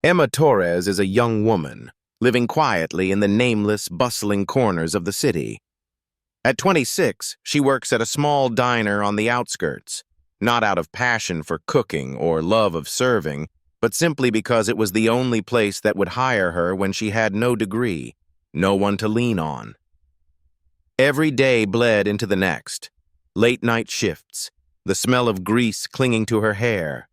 Emma Torres is a young woman, living quietly in the nameless, bustling corners of the city. At 26, she works at a small diner on the outskirts, not out of passion for cooking or love of serving, but simply because it was the only place that would hire her when she had no degree, no one to lean on. Every day bled into the next. Late-night shifts, the smell of grease clinging to her hair,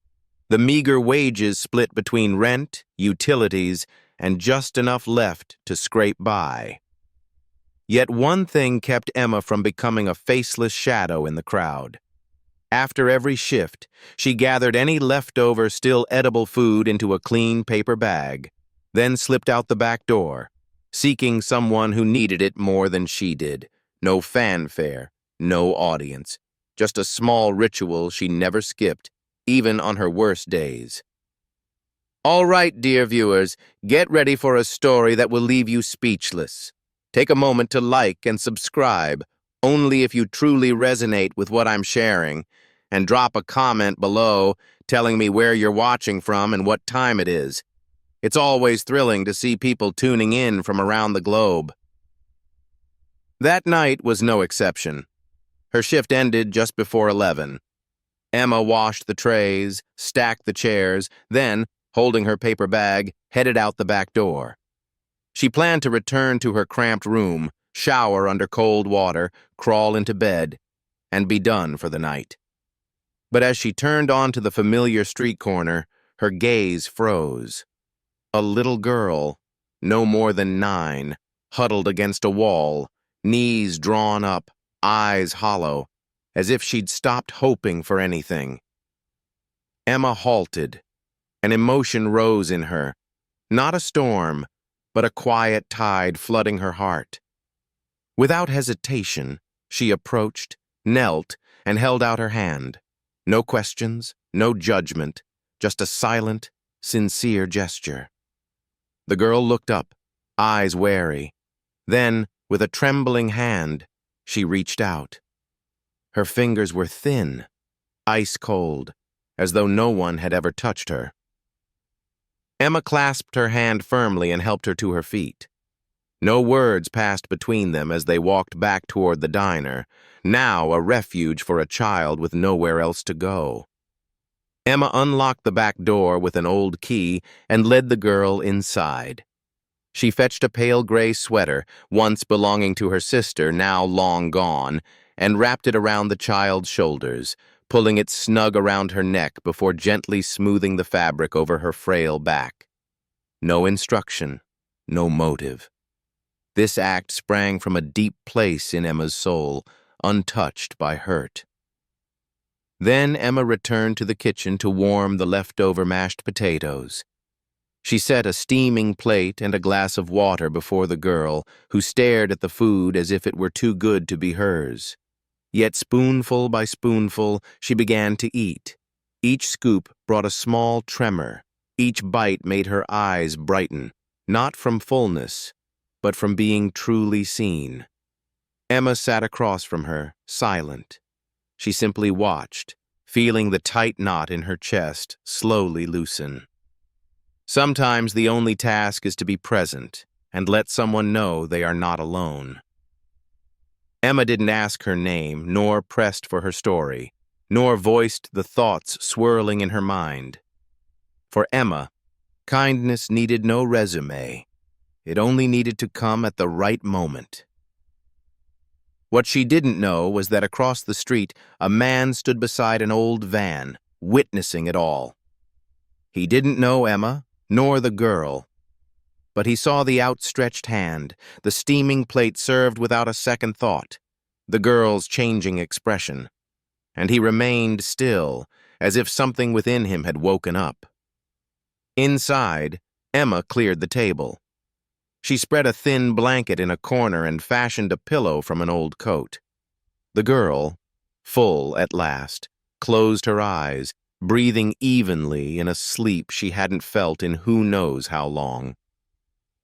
the meager wages split between rent, utilities, and just enough left to scrape by. Yet one thing kept Emma from becoming a faceless shadow in the crowd. After every shift, she gathered any leftover, still edible food into a clean paper bag, then slipped out the back door, seeking someone who needed it more than she did. No fanfare, no audience, just a small ritual she never skipped, even on her worst days. All right, dear viewers, get ready for a story that will leave you speechless. Take a moment to like and subscribe, only if you truly resonate with what I'm sharing, and drop a comment below telling me where you're watching from and what time it is. It's always thrilling to see people tuning in from around the globe. That night was no exception. Her shift ended just before 11. Emma washed the trays, stacked the chairs, then, holding her paper bag, headed out the back door. She planned to return to her cramped room, shower under cold water, crawl into bed, and be done for the night. But as she turned onto the familiar street corner, her gaze froze. A little girl, no more than 9, huddled against a wall, knees drawn up, eyes hollow, as if she'd stopped hoping for anything. Emma halted. An emotion rose in her, not a storm, but a quiet tide flooding her heart. Without hesitation, she approached, knelt, and held out her hand. No questions, no judgment, just a silent, sincere gesture. The girl looked up, eyes wary. Then, with a trembling hand, she reached out. Her fingers were thin, ice cold, as though no one had ever touched her. Emma clasped her hand firmly and helped her to her feet. No words passed between them as they walked back toward the diner, now a refuge for a child with nowhere else to go. Emma unlocked the back door with an old key and led the girl inside. She fetched a pale gray sweater, once belonging to her sister, now long gone, and wrapped it around the child's shoulders, pulling it snug around her neck before gently smoothing the fabric over her frail back. No instruction, no motive. This act sprang from a deep place in Emma's soul, untouched by hurt. Then Emma returned to the kitchen to warm the leftover mashed potatoes. She set a steaming plate and a glass of water before the girl, who stared at the food as if it were too good to be hers. Yet spoonful by spoonful, she began to eat. Each scoop brought a small tremor. Each bite made her eyes brighten, not from fullness, but from being truly seen. Emma sat across from her, silent. She simply watched, feeling the tight knot in her chest slowly loosen. Sometimes the only task is to be present and let someone know they are not alone. Emma didn't ask her name, nor pressed for her story, nor voiced the thoughts swirling in her mind. For Emma, kindness needed no resume. It only needed to come at the right moment. What she didn't know was that across the street, a man stood beside an old van, witnessing it all. He didn't know Emma, nor the girl, but he saw the outstretched hand, the steaming plate served without a second thought, the girl's changing expression, and he remained still, as if something within him had woken up. Inside, Emma cleared the table. She spread a thin blanket in a corner and fashioned a pillow from an old coat. The girl, full at last, closed her eyes, breathing evenly in a sleep she hadn't felt in who knows how long.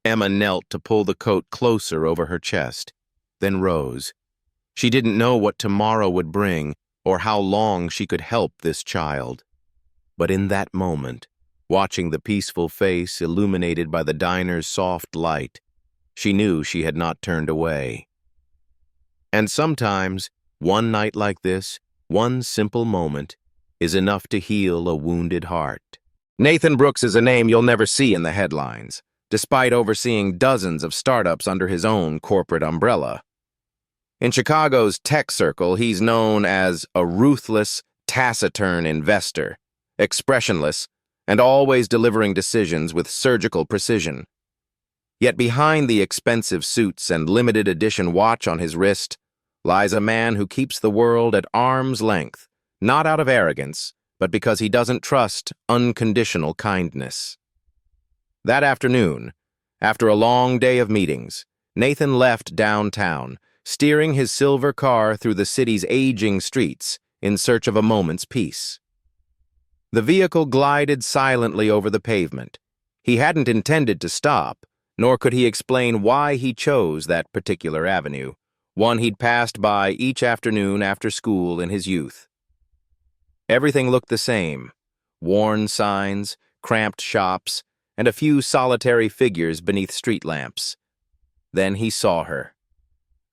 Emma knelt to pull the coat closer over her chest, then rose. She didn't know what tomorrow would bring or how long she could help this child. But in that moment, Watching the peaceful face illuminated by the diner's soft light, she knew she had not turned away. And sometimes, one night like this, one simple moment, is enough to heal a wounded heart. Nathan Brooks is a name you'll never see in the headlines, despite overseeing dozens of startups under his own corporate umbrella. In Chicago's tech circle, he's known as a ruthless, taciturn investor, expressionless, and always delivering decisions with surgical precision. Yet behind the expensive suits and limited edition watch on his wrist lies a man who keeps the world at arm's length, not out of arrogance, but because he doesn't trust unconditional kindness. That afternoon, after a long day of meetings, Nathan left downtown, steering his silver car through the city's aging streets in search of a moment's peace. The vehicle glided silently over the pavement. He hadn't intended to stop, nor could he explain why he chose that particular avenue, one he'd passed by each afternoon after school in his youth. Everything looked the same: worn signs, cramped shops, and a few solitary figures beneath street lamps. Then he saw her.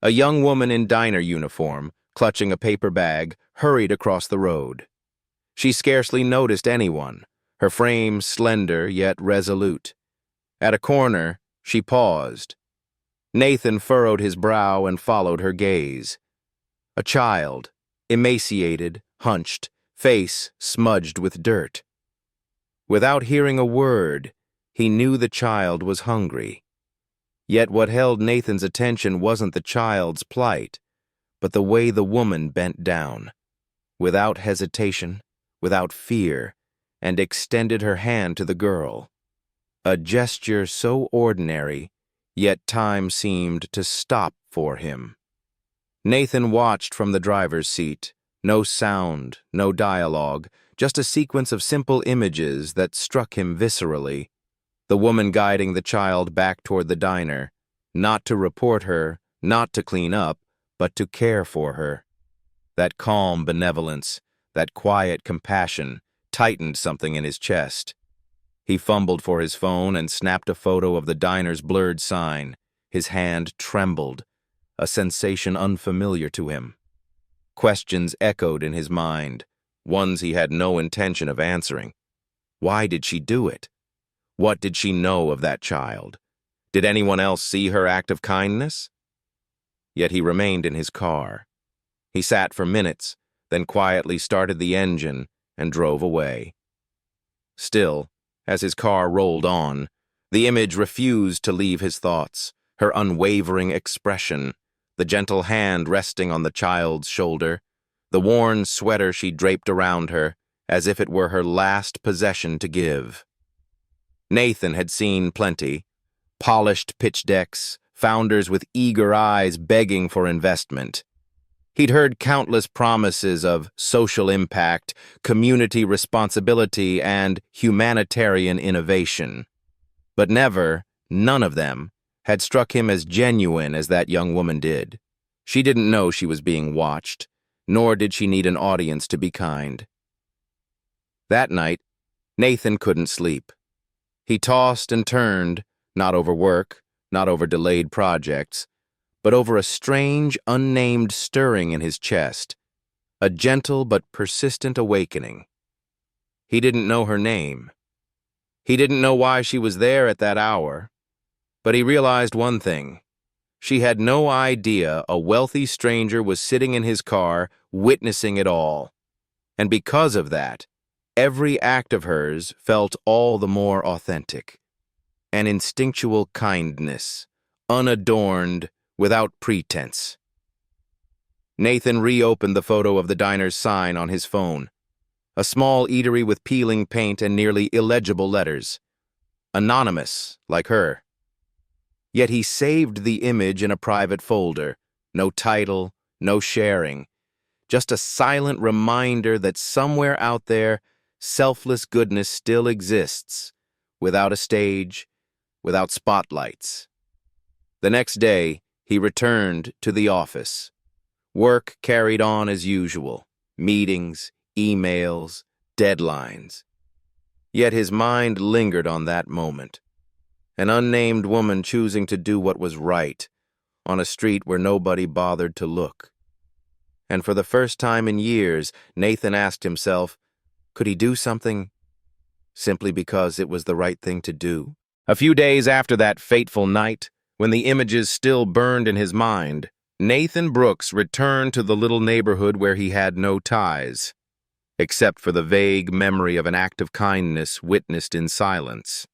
A young woman in diner uniform, clutching a paper bag, hurried across the road. She scarcely noticed anyone, her frame slender yet resolute. At a corner, she paused. Nathan furrowed his brow and followed her gaze. A child, emaciated, hunched, face smudged with dirt. Without hearing a word, he knew the child was hungry. Yet what held Nathan's attention wasn't the child's plight, but the way the woman bent down, without hesitation, without fear, and extended her hand to the girl. A gesture so ordinary, yet time seemed to stop for him. Nathan watched from the driver's seat. No sound, no dialogue, just a sequence of simple images that struck him viscerally. The woman guiding the child back toward the diner, not to report her, not to clean up, but to care for her. That calm benevolence, that quiet compassion, tightened something in his chest. He fumbled for his phone and snapped a photo of the diner's blurred sign. His hand trembled, a sensation unfamiliar to him. Questions echoed in his mind, ones he had no intention of answering. Why did she do it? What did she know of that child? Did anyone else see her act of kindness? Yet he remained in his car. He sat for minutes, then quietly started the engine and drove away. Still, as his car rolled on, the image refused to leave his thoughts, her unwavering expression, the gentle hand resting on the child's shoulder, the worn sweater she draped around her, as if it were her last possession to give. Nathan had seen plenty: polished pitch decks, founders with eager eyes begging for investment. He'd heard countless promises of social impact, community responsibility, and humanitarian innovation. But never, none of them, had struck him as genuine as that young woman did. She didn't know she was being watched, nor did she need an audience to be kind. That night, Nathan couldn't sleep. He tossed and turned, not over work, not over delayed projects, but over a strange, unnamed stirring in his chest, a gentle but persistent awakening. He didn't know her name. He didn't know why she was there at that hour, but he realized one thing. She had no idea a wealthy stranger was sitting in his car, witnessing it all. And because of that, every act of hers felt all the more authentic. An instinctual kindness, unadorned, without pretense. Nathan reopened the photo of the diner's sign on his phone. A small eatery with peeling paint and nearly illegible letters. Anonymous, like her. Yet he saved the image in a private folder. No title, no sharing. Just a silent reminder that somewhere out there, selfless goodness still exists, without a stage, without spotlights. The next day, he returned to the office. Work carried on as usual. Meetings, emails, deadlines. Yet his mind lingered on that moment. An unnamed woman choosing to do what was right, on a street where nobody bothered to look. And for the first time in years, Nathan asked himself, could he do something simply because it was the right thing to do? A few days after that fateful night, when the images still burned in his mind, Nathan Brooks returned to the little neighborhood where he had no ties, except for the vague memory of an act of kindness witnessed in silence.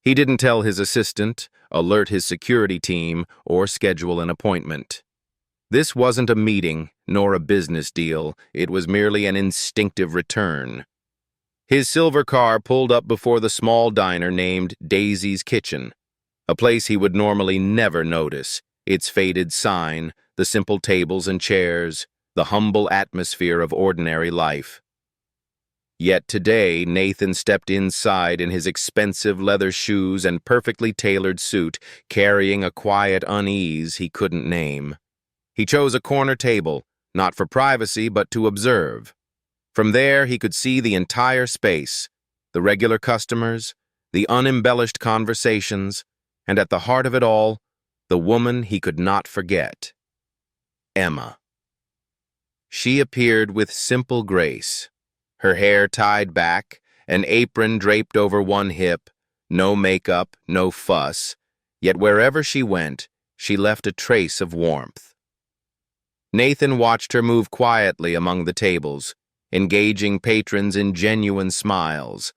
He didn't tell his assistant, alert his security team, or schedule an appointment. This wasn't a meeting, nor a business deal. It was merely an instinctive return. His silver car pulled up before the small diner named Daisy's Kitchen, a place he would normally never notice, its faded sign, the simple tables and chairs, the humble atmosphere of ordinary life. Yet today, Nathan stepped inside in his expensive leather shoes and perfectly tailored suit, carrying a quiet unease he couldn't name. He chose a corner table, not for privacy, but to observe. From there, he could see the entire space, the regular customers, the unembellished conversations, and at the heart of it all, the woman he could not forget. Emma. She appeared with simple grace, her hair tied back, an apron draped over one hip, no makeup, no fuss, yet wherever she went, she left a trace of warmth. Nathan watched her move quietly among the tables, engaging patrons in genuine smiles.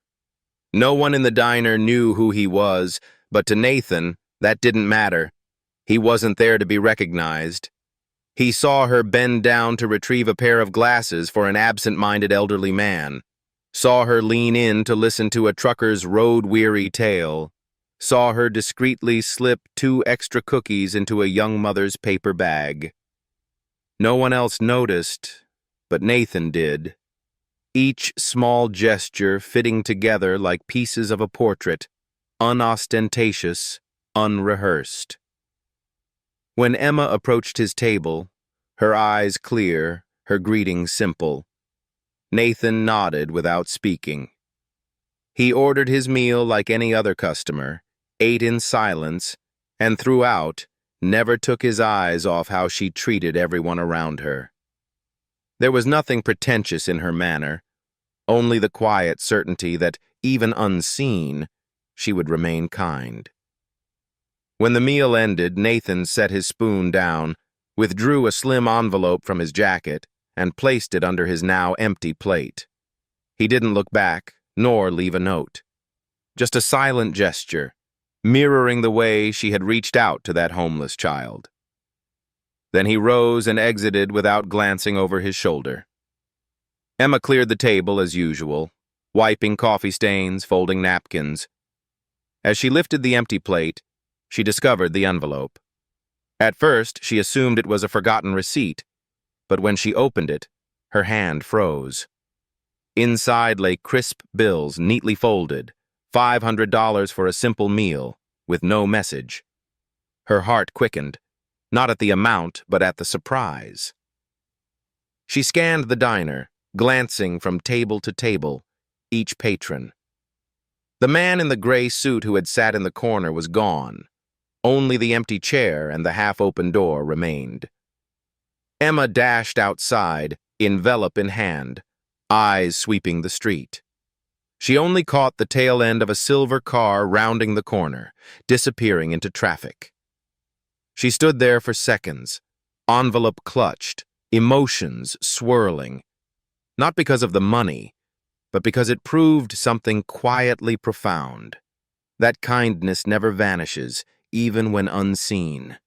No one in the diner knew who he was, but to Nathan, that didn't matter. He wasn't there to be recognized. He saw her bend down to retrieve a pair of glasses for an absent-minded elderly man, saw her lean in to listen to a trucker's road-weary tale, saw her discreetly slip 2 extra cookies into a young mother's paper bag. No one else noticed, but Nathan did. Each small gesture fitting together like pieces of a portrait, unostentatious, unrehearsed. When Emma approached his table, her eyes clear, her greeting simple, Nathan nodded without speaking. He ordered his meal like any other customer, ate in silence, and throughout, never took his eyes off how she treated everyone around her. There was nothing pretentious in her manner, only the quiet certainty that, even unseen, she would remain kind. When the meal ended, Nathan set his spoon down, withdrew a slim envelope from his jacket, and placed it under his now empty plate. He didn't look back, nor leave a note. Just a silent gesture, mirroring the way she had reached out to that homeless child. Then he rose and exited without glancing over his shoulder. Emma cleared the table as usual, wiping coffee stains, folding napkins. As she lifted the empty plate, she discovered the envelope. At first, she assumed it was a forgotten receipt, but when she opened it, her hand froze. Inside lay crisp bills neatly folded, $500 for a simple meal, with no message. Her heart quickened, not at the amount, but at the surprise. She scanned the diner, glancing from table to table, each patron. The man in the gray suit who had sat in the corner was gone. Only the empty chair and the half-open door remained. Emma dashed outside, envelope in hand, eyes sweeping the street. She only caught the tail end of a silver car rounding the corner, disappearing into traffic. She stood there for seconds, envelope clutched, emotions swirling, not because of the money, but because it proved something quietly profound. That kindness never vanishes, even when unseen.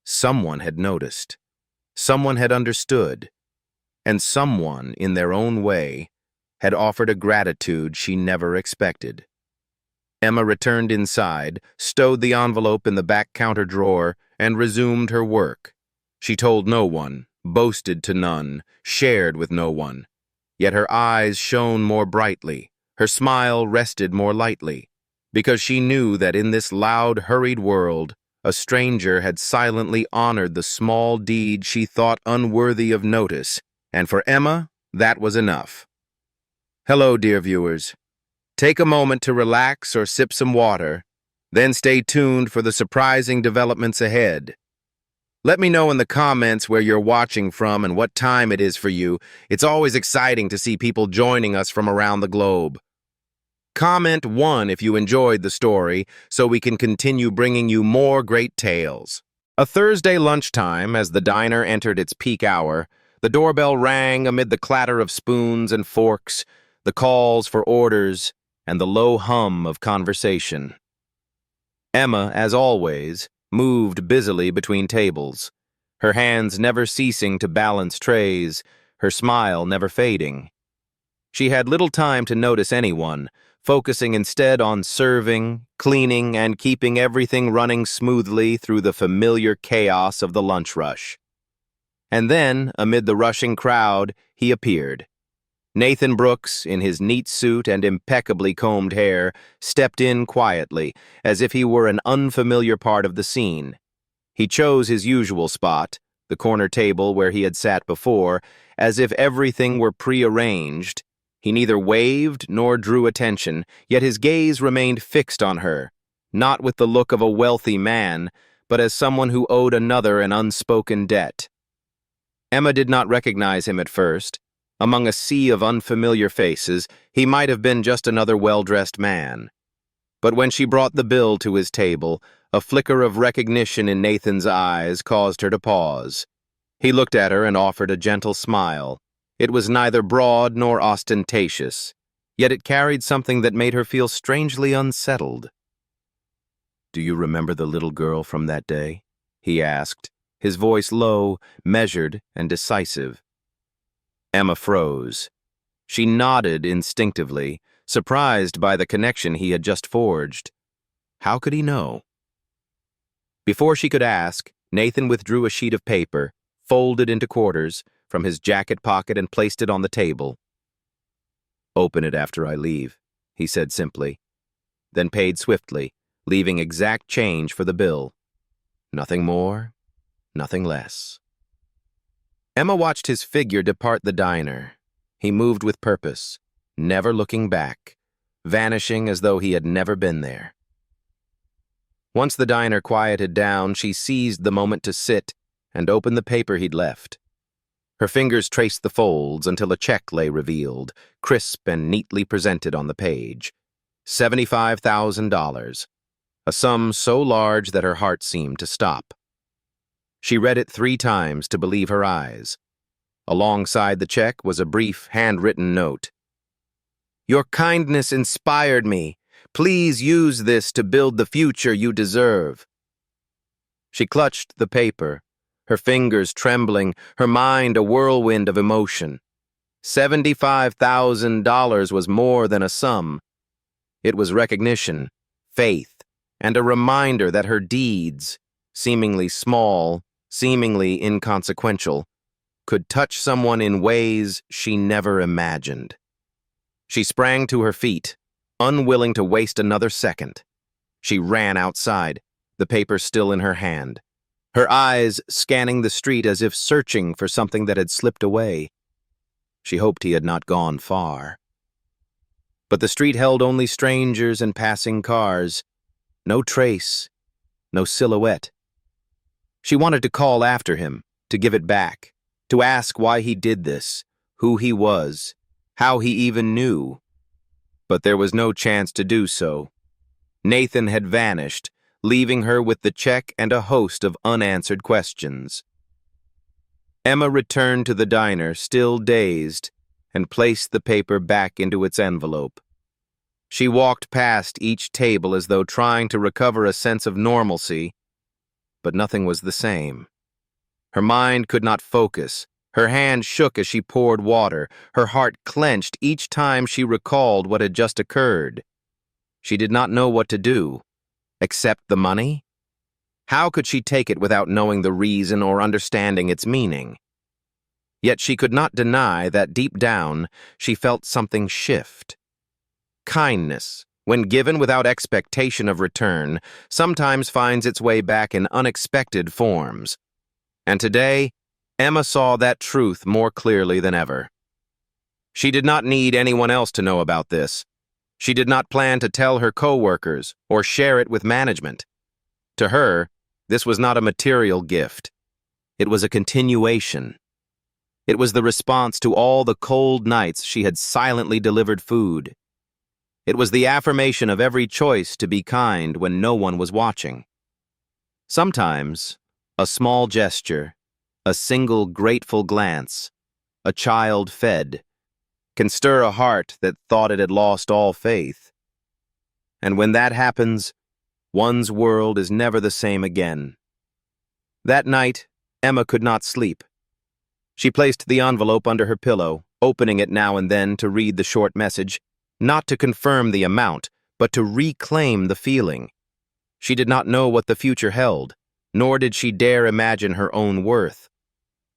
Someone had noticed, someone had understood, and someone, in their own way, had offered a gratitude she never expected. Emma returned inside, stowed the envelope in the back counter drawer, and resumed her work. She told no one, boasted to none, shared with no one. Yet her eyes shone more brightly, her smile rested more lightly, because she knew that in this loud, hurried world, a stranger had silently honored the small deed she thought unworthy of notice, and for Emma, that was enough. Hello, dear viewers. Take a moment to relax or sip some water, then stay tuned for the surprising developments ahead. Let me know in the comments where you're watching from and what time it is for you. It's always exciting to see people joining us from around the globe. Comment 1 if you enjoyed the story, so we can continue bringing you more great tales. A Thursday lunchtime, as the diner entered its peak hour, the doorbell rang amid the clatter of spoons and forks, the calls for orders, and the low hum of conversation. Emma, as always, moved busily between tables, her hands never ceasing to balance trays, her smile never fading. She had little time to notice anyone, focusing instead on serving, cleaning, and keeping everything running smoothly through the familiar chaos of the lunch rush. And then, amid the rushing crowd, he appeared. Nathan Brooks, in his neat suit and impeccably combed hair, stepped in quietly, as if he were an unfamiliar part of the scene. He chose his usual spot, the corner table where he had sat before, as if everything were prearranged. He neither waved nor drew attention, yet his gaze remained fixed on her, not with the look of a wealthy man, but as someone who owed another an unspoken debt. Emma did not recognize him at first. Among a sea of unfamiliar faces, he might have been just another well-dressed man. But when she brought the bill to his table, a flicker of recognition in Nathan's eyes caused her to pause. He looked at her and offered a gentle smile. It was neither broad nor ostentatious, yet it carried something that made her feel strangely unsettled. "Do you remember the little girl from that day?" he asked, his voice low, measured, and decisive. Emma froze. She nodded instinctively, surprised by the connection he had just forged. How could he know? Before she could ask, Nathan withdrew a sheet of paper, folded into quarters, from his jacket pocket and placed it on the table. "Open it after I leave," he said simply, then paid swiftly, leaving exact change for the bill. Nothing more, nothing less. Emma watched his figure depart the diner. He moved with purpose, never looking back, vanishing as though he had never been there. Once the diner quieted down, she seized the moment to sit and open the paper he'd left. Her fingers traced the folds until a check lay revealed, crisp and neatly presented on the page. $75,000, a sum so large that her heart seemed to stop. She read it 3 times to believe her eyes. Alongside the check was a brief, handwritten note. "Your kindness inspired me. Please use this to build the future you deserve." She clutched the paper, her fingers trembling, her mind a whirlwind of emotion. $75,000 was more than a sum. It was recognition, faith, and a reminder that her deeds, seemingly small, seemingly inconsequential, could touch someone in ways she never imagined. She sprang to her feet, unwilling to waste another second. She ran outside, the paper still in her hand, her eyes scanning the street as if searching for something that had slipped away. She hoped he had not gone far. But the street held only strangers and passing cars. No trace, no silhouette. She wanted to call after him, to give it back, to ask why he did this, who he was, how he even knew. But there was no chance to do so. Nathan had vanished, leaving her with the check and a host of unanswered questions. Emma returned to the diner, still dazed, and placed the paper back into its envelope. She walked past each table as though trying to recover a sense of normalcy, but nothing was the same. Her mind could not focus. Her hand shook as she poured water. Her heart clenched each time she recalled what had just occurred. She did not know what to do. Accept the money? How could she take it without knowing the reason or understanding its meaning? Yet she could not deny that deep down she felt something shift. Kindness, when given without expectation of return, sometimes finds its way back in unexpected forms. And today, Emma saw that truth more clearly than ever. She did not need anyone else to know about this. She did not plan to tell her coworkers or share it with management. To her, this was not a material gift. It was a continuation. It was the response to all the cold nights she had silently delivered food. It was the affirmation of every choice to be kind when no one was watching. Sometimes, a small gesture, a single grateful glance, a child fed, can stir a heart that thought it had lost all faith. And when that happens, one's world is never the same again. That night, Emma could not sleep. She placed the envelope under her pillow, opening it now and then to read the short message, not to confirm the amount, but to reclaim the feeling. She did not know what the future held, nor did she dare imagine her own worth.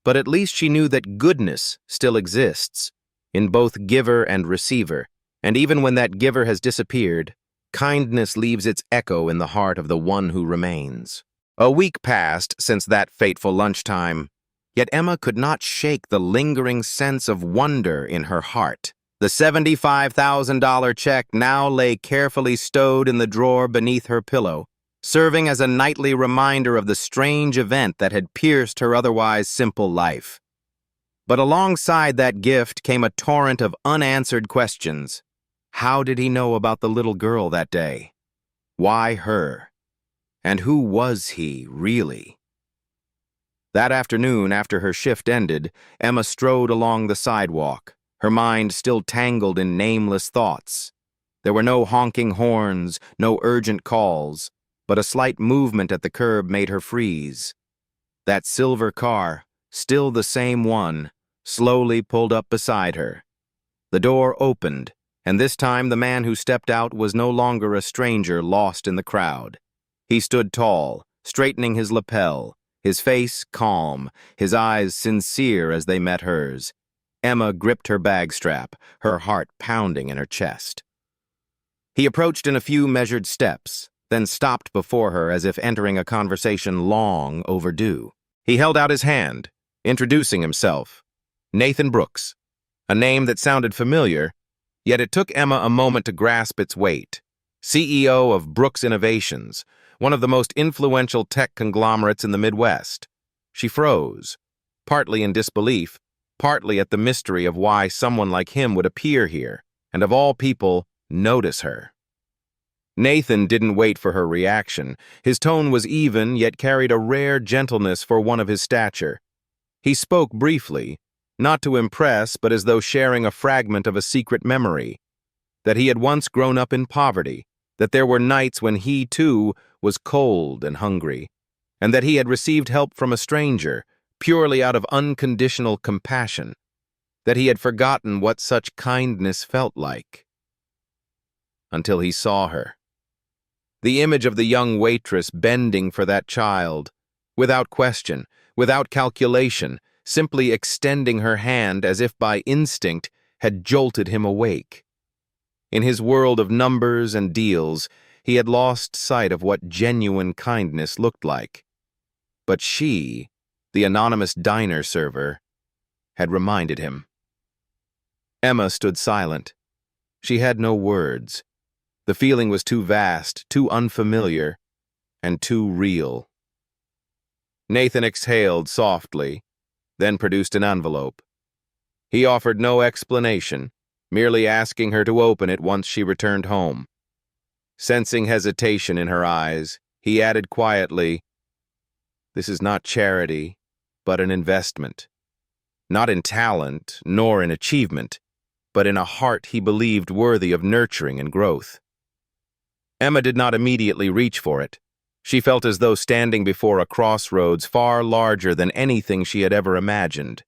But at least she knew that goodness still exists, in both giver and receiver, and even when that giver has disappeared, kindness leaves its echo in the heart of the one who remains. A week passed since that fateful lunchtime, yet Emma could not shake the lingering sense of wonder in her heart. The $75,000 check now lay carefully stowed in the drawer beneath her pillow, serving as a nightly reminder of the strange event that had pierced her otherwise simple life. But alongside that gift came a torrent of unanswered questions. How did he know about the little girl that day? Why her? And who was he, really? That afternoon, after her shift ended, Emma strode along the sidewalk, her mind still tangled in nameless thoughts. There were no honking horns, no urgent calls, but a slight movement at the curb made her freeze. That silver car, still the same one, slowly pulled up beside her. The door opened, and this time the man who stepped out was no longer a stranger lost in the crowd. He stood tall, straightening his lapel, his face calm, his eyes sincere as they met hers. Emma gripped her bag strap, her heart pounding in her chest. He approached in a few measured steps, then stopped before her as if entering a conversation long overdue. He held out his hand, introducing himself. Nathan Brooks, a name that sounded familiar, yet it took Emma a moment to grasp its weight. CEO of Brooks Innovations, one of the most influential tech conglomerates in the Midwest. She froze, partly in disbelief, partly at the mystery of why someone like him would appear here, and of all people, notice her. Nathan didn't wait for her reaction. His tone was even, yet carried a rare gentleness for one of his stature. He spoke briefly, not to impress, but as though sharing a fragment of a secret memory, that he had once grown up in poverty, that there were nights when he, too, was cold and hungry, and that he had received help from a stranger, purely out of unconditional compassion, that he had forgotten what such kindness felt like. Until he saw her. The image of the young waitress bending for that child, without question, without calculation, simply extending her hand as if by instinct, had jolted him awake. In his world of numbers and deals, he had lost sight of what genuine kindness looked like. But she, the anonymous diner server, had reminded him. Emma stood silent. She had no words. The feeling was too vast, too unfamiliar, and too real. Nathan exhaled softly, then produced an envelope. He offered no explanation, merely asking her to open it once she returned home. Sensing hesitation in her eyes, he added quietly, "This is not charity, but an investment. Not in talent, nor in achievement, but in a heart he believed worthy of nurturing and growth." Emma did not immediately reach for it. She felt as though standing before a crossroads far larger than anything she had ever imagined.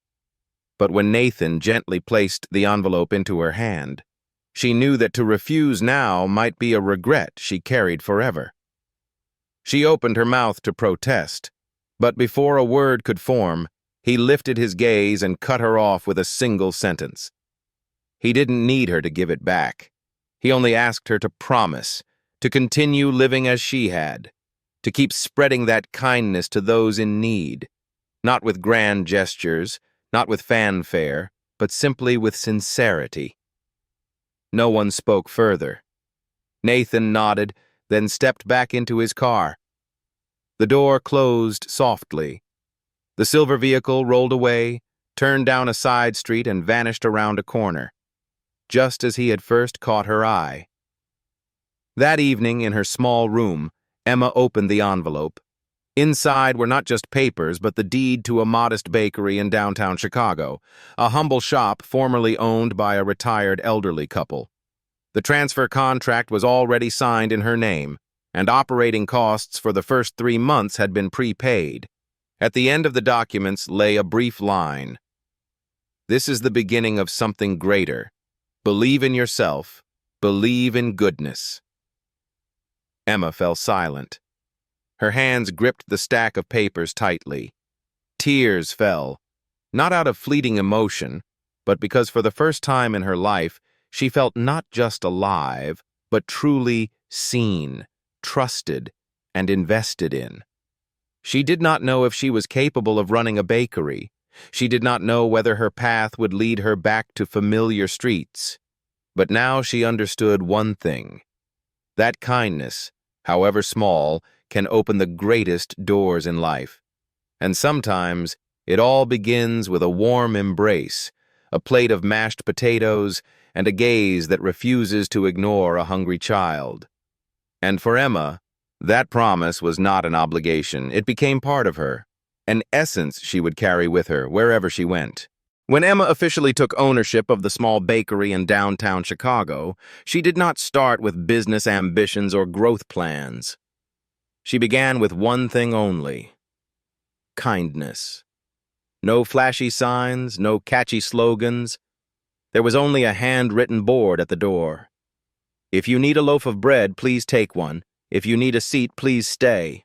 But when Nathan gently placed the envelope into her hand, she knew that to refuse now might be a regret she carried forever. She opened her mouth to protest, but before a word could form, he lifted his gaze and cut her off with a single sentence. He didn't need her to give it back. He only asked her to promise, to continue living as she had, to keep spreading that kindness to those in need, not with grand gestures, not with fanfare, but simply with sincerity. No one spoke further. Nathan nodded, then stepped back into his car. The door closed softly. The silver vehicle rolled away, turned down a side street, and vanished around a corner, just as he had first caught her eye. That evening, in her small room, Emma opened the envelope. Inside were not just papers, but the deed to a modest bakery in downtown Chicago, a humble shop formerly owned by a retired elderly couple. The transfer contract was already signed in her name, and operating costs for the first 3 months had been prepaid. At the end of the documents lay a brief line. "This is the beginning of something greater. Believe in yourself. Believe in goodness." Emma fell silent. Her hands gripped the stack of papers tightly. Tears fell, not out of fleeting emotion, but because for the first time in her life, she felt not just alive, but truly seen, trusted, and invested in. She did not know if she was capable of running a bakery. She did not know whether her path would lead her back to familiar streets. But now she understood one thing: that kindness, however small, can open the greatest doors in life. And sometimes it all begins with a warm embrace, a plate of mashed potatoes, and a gaze that refuses to ignore a hungry child. And for Emma, that promise was not an obligation. It became part of her, an essence she would carry with her wherever she went. When Emma officially took ownership of the small bakery in downtown Chicago, she did not start with business ambitions or growth plans. She began with one thing only: kindness. No flashy signs, no catchy slogans. There was only a handwritten board at the door. "If you need a loaf of bread, please take one. If you need a seat, please stay."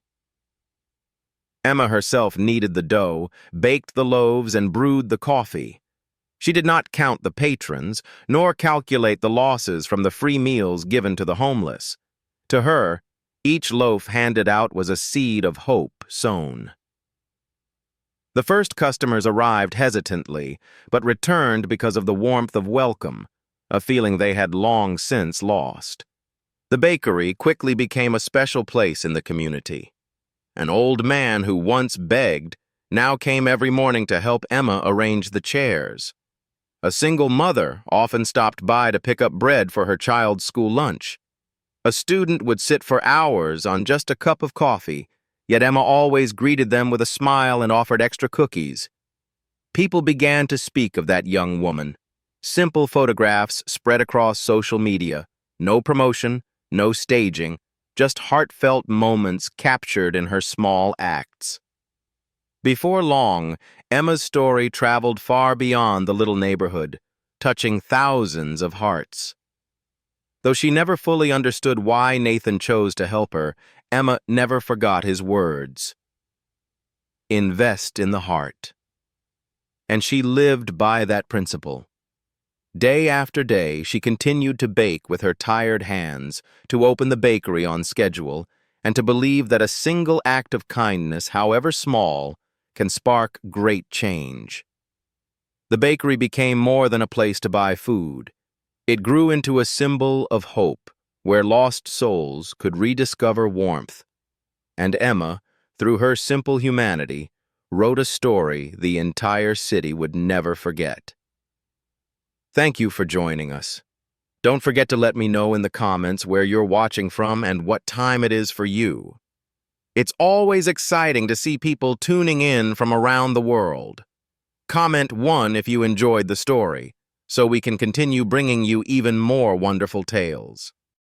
Emma herself kneaded the dough, baked the loaves, and brewed the coffee. She did not count the patrons, nor calculate the losses from the free meals given to the homeless. To her, each loaf handed out was a seed of hope sown. The first customers arrived hesitantly, but returned because of the warmth of welcome, a feeling they had long since lost. The bakery quickly became a special place in the community. An old man who once begged now came every morning to help Emma arrange the chairs. A single mother often stopped by to pick up bread for her child's school lunch. A student would sit for hours on just a cup of coffee, yet Emma always greeted them with a smile and offered extra cookies. People began to speak of that young woman. Simple photographs spread across social media. No promotion, no staging, just heartfelt moments captured in her small acts. Before long, Emma's story traveled far beyond the little neighborhood, touching thousands of hearts. Though she never fully understood why Nathan chose to help her, Emma never forgot his words. Invest in the heart. And she lived by that principle. Day after day, she continued to bake with her tired hands, to open the bakery on schedule, and to believe that a single act of kindness, however small, can spark great change. The bakery became more than a place to buy food. It grew into a symbol of hope, where lost souls could rediscover warmth. And Emma, through her simple humanity, wrote a story the entire city would never forget. Thank you for joining us. Don't forget to let me know in the comments where you're watching from and what time it is for you. It's always exciting to see people tuning in from around the world. Comment 1 if you enjoyed the story, so we can continue bringing you even more wonderful tales.